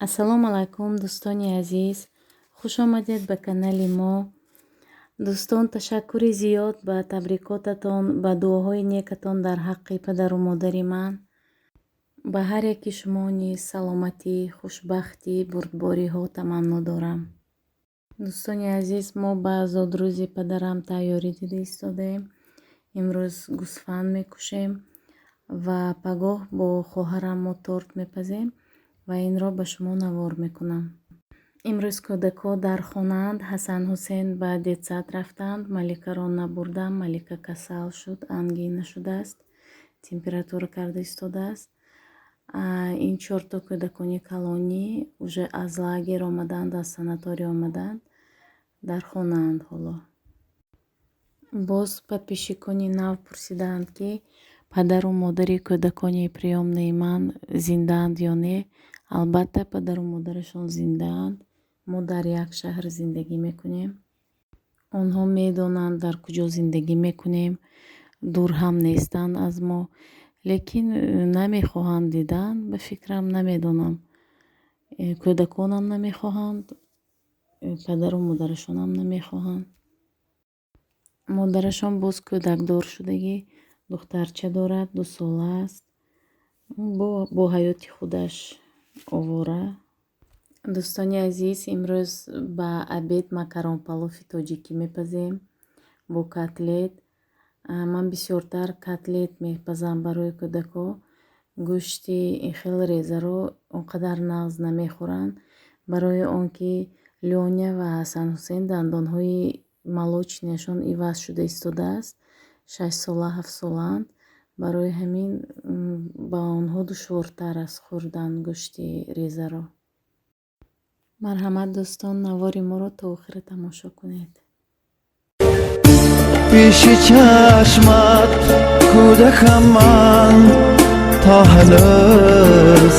ассалому алайкум дӯстони азиз, хуш омадед ба канали мо. дӯстон, ташаккури зиёд ба табрикотатон, ба дуоҳои некатон дар ҳаққи падару модари ман. ба ҳар яки шумо низ саломатӣ, хушбахтӣ, бурдбориҳо таманно дорам. дӯстони азиз, мо ба зодрӯзи падарам тайёрӣ дида истодаем. имрӯз гӯсфанд мекушем ва пагоҳ бо хоҳарам мо торт мепазем ва инро ба шумо навор мекунам. имрӯз кӯдакҳо дар хонаанд. Ҳасан Ҳусейн ба детсад рафтанд. Маликаро набурдам. Малика касал шуд, ангина шудааст, температура карда истодааст. Ин чорто кӯдакони калонӣ уже аз лагер омаданд, аз санатория омаданд, дар хонаанд. ҳоло боз подписчикони нав пурсидаанд ки падару модари кӯдакони приёмнаи ман зиндаанд ё не. албатта падару модарашон зиндаанд. мо дар як шаҳр зиндагӣ мекунем. онҳо медонанд дар куҷо зиндагӣ мекунем, дур ҳам нестанд аз мо, лекин намехоҳанд дидан. ба фикрам намедонам, кӯдаконам намехоҳанд, падару модарашонам намехоҳанд. модарашон боз кӯдакдор шудагӣ духтарча дорад, 2 сола аст, бо ҳаёти худаш овора. дӯстони азиз, имрӯз ба обед макаронпалофи тоҷикӣ мепазем бо котлет. ман бисёртар котлет мепазам барои кӯдакҳо. гӯшти хеле резаро он қадар нағз намехӯранд, барои он ки Лёня ва Ҳасан Ҳусейн дандонҳои молочниашон иваз шуда истодааст. 6 сола 7 солаанд. барои ҳамин ба онҳо душвортар аст хӯрдан гӯшти резаро. марҳамат дӯстон, навори моро то охира тамошо кунед. пиши чашмат кӯдакам ман то ҳанӯз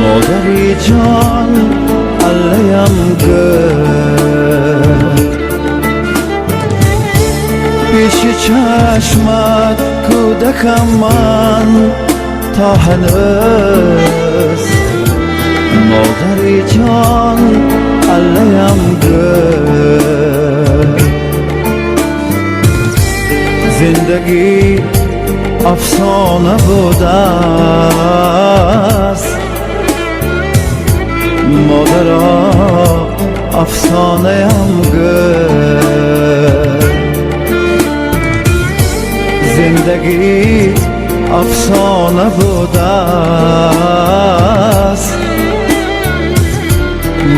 модари ҷон аллаям гӯ. пиши чашмат кӯдакам ман то ҳанӯз модари ҷон аллаям гӯ. زندگی افسانه بودست، مادرها افسانه هم گفت. زندگی افسانه بودست،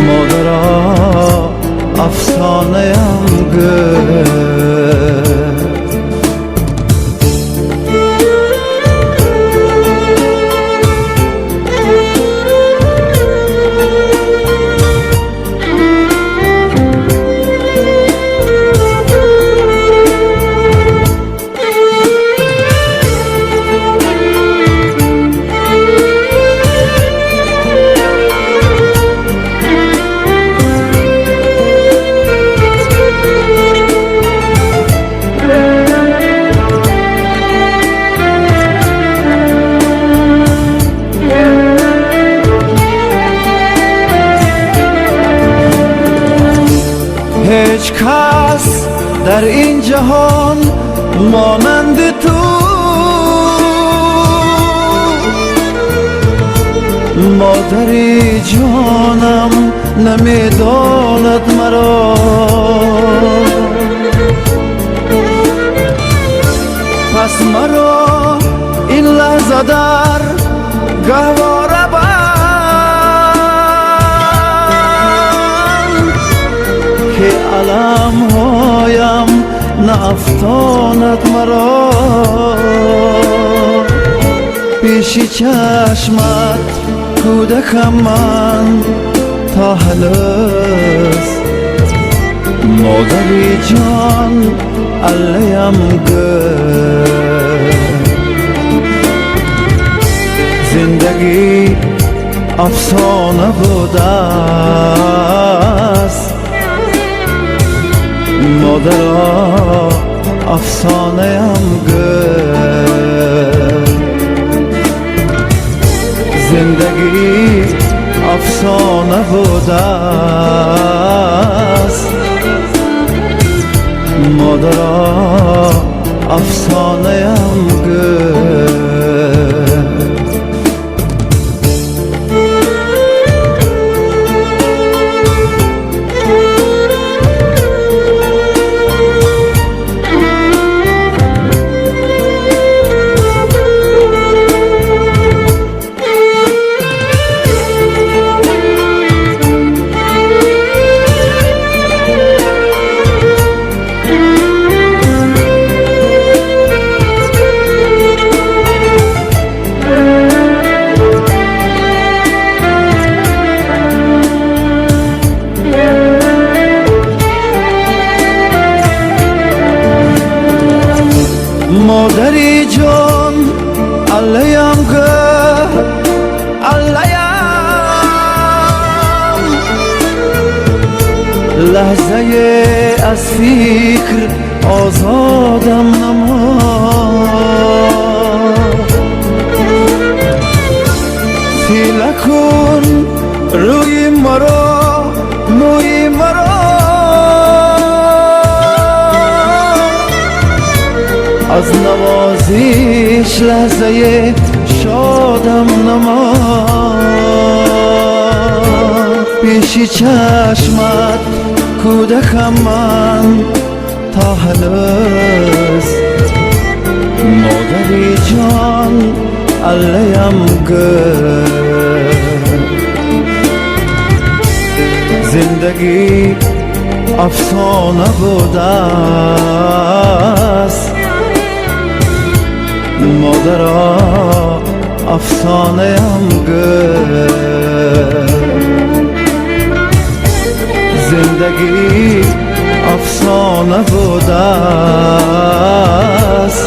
مادرها افسانه هم گفت. هیچ کس در این جهان مانند تو مادری جانم نمیداند مرا. پس مرا این لحظه در گهواره که علم هایم نافتاند مرا. پیشی چشمت کودکم من تا هنوز مادری جان علیم گفت. زندگی افسانه بودست، مادرها افسانه هم گفت. زندگی افسانه بوده است. مادرها افسانه هم گفت. مادری جان علیم گه علیم، لحظه از فکر آزادم نما. سیله کن روی مرا موی مرا، از نوازش لحظه شادم نما. پیشی چشمت کودکم من تا هنوز. مادری جان علیم گفت. زندگی افسانه بوده است. مادرها افسانه هم گفت. زندگی افسانه بوده است.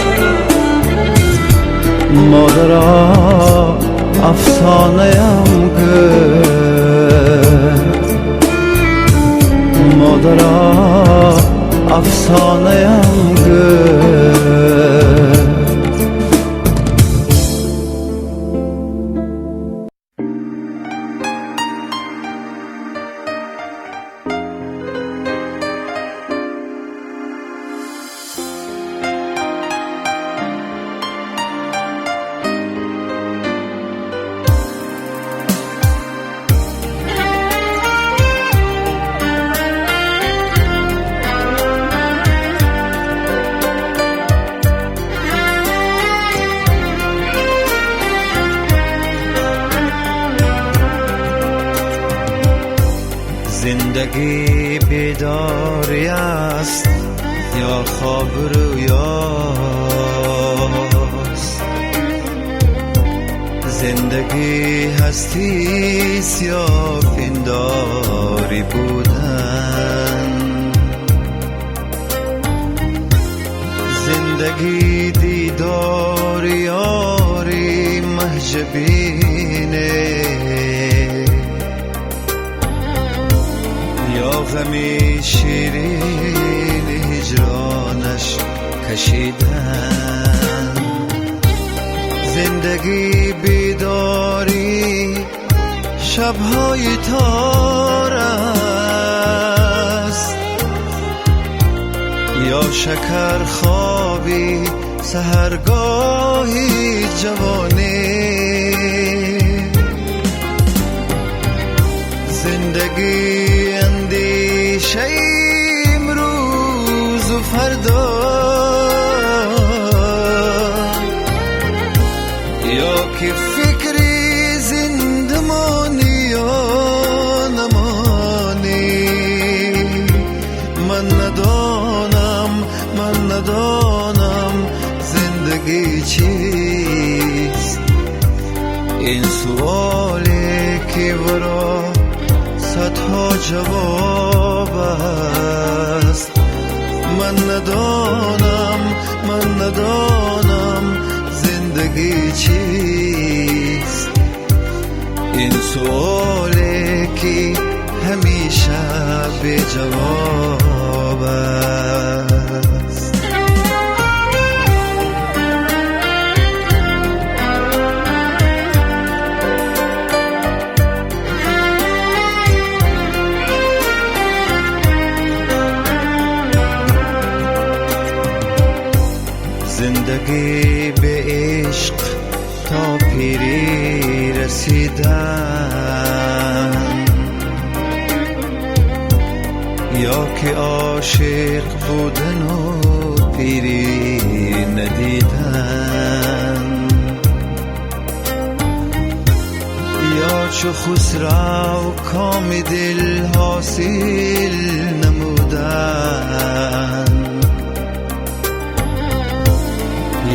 مادرها افسانه هم گفت. مادرها افسانه هم گفت. زندگی بیداری است یا خواب رویاست؟ زندگی هستیست یا پنداری بودن؟ زندگی دیدار یاری محجبینه یا غمی شیرین هجرانش کشیدن؟ زندگی بیداری شبهای تار است یا شکر خوابی سحرگاهی جوانی؟ زندگی اندیشه امروز و فردا یا که فکری زندمانی یا نمانی؟ من ندانم زندگی چیست. این سوالی که برا صدها جواب است. من ندانم زندگی چیست. این سوالی که همیشه بی جواب است. رسیدن یا که عاشق بودن و پیری ندیدن یا چو خسرو کام دل حاصل نمودن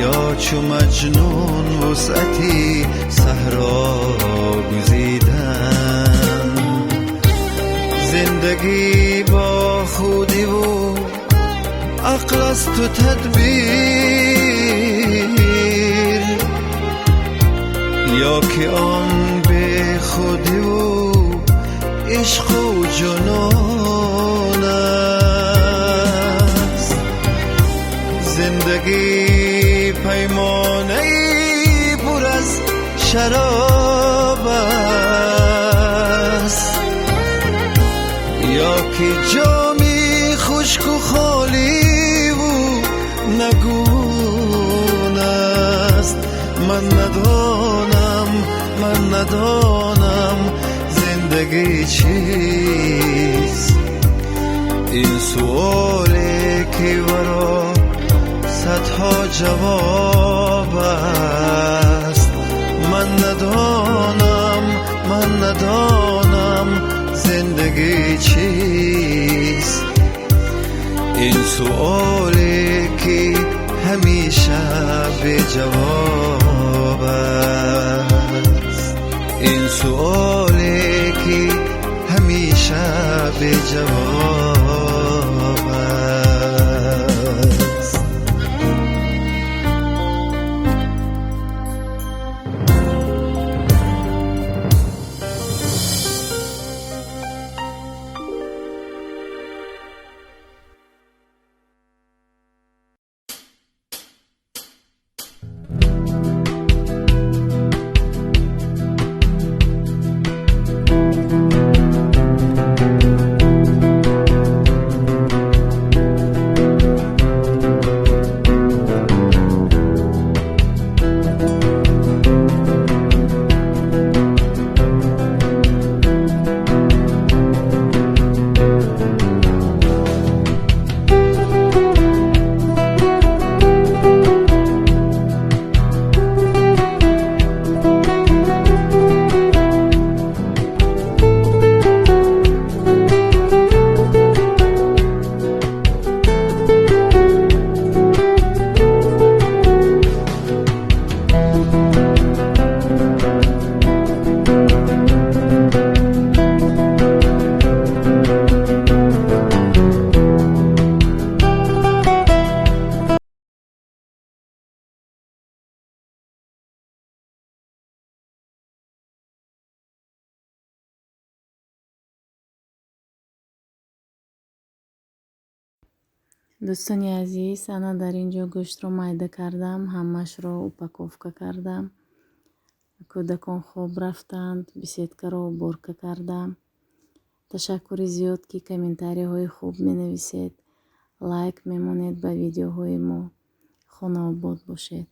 یا چو مجنون وسعتی صحرا گزیدن زندگی با خودی و عقل است و تدبیر یا که آن به خودی و عشق و جنون است زندگی پیمانه پر از شراب است یا که جامی خشک و خالی و نگون است من ندانم زندگی چیست این سؤالی که ورا صدها جواب است من ندانم زندگی چیست این سؤالی که همیشه به جواب است این سؤالی که همیشه به جواب است دوستانی عزیز، انا در اینجا گوشت رو مایده کردم، همش رو اوپاکوفکا کردم. کودکان خوب رفتند، بیسیدکا رو برکه کردم. تشکر زیاد که کامنتاری های خوب می نویسید، لایک میمونید به ویدیوهای ما. خدا آباد باشید.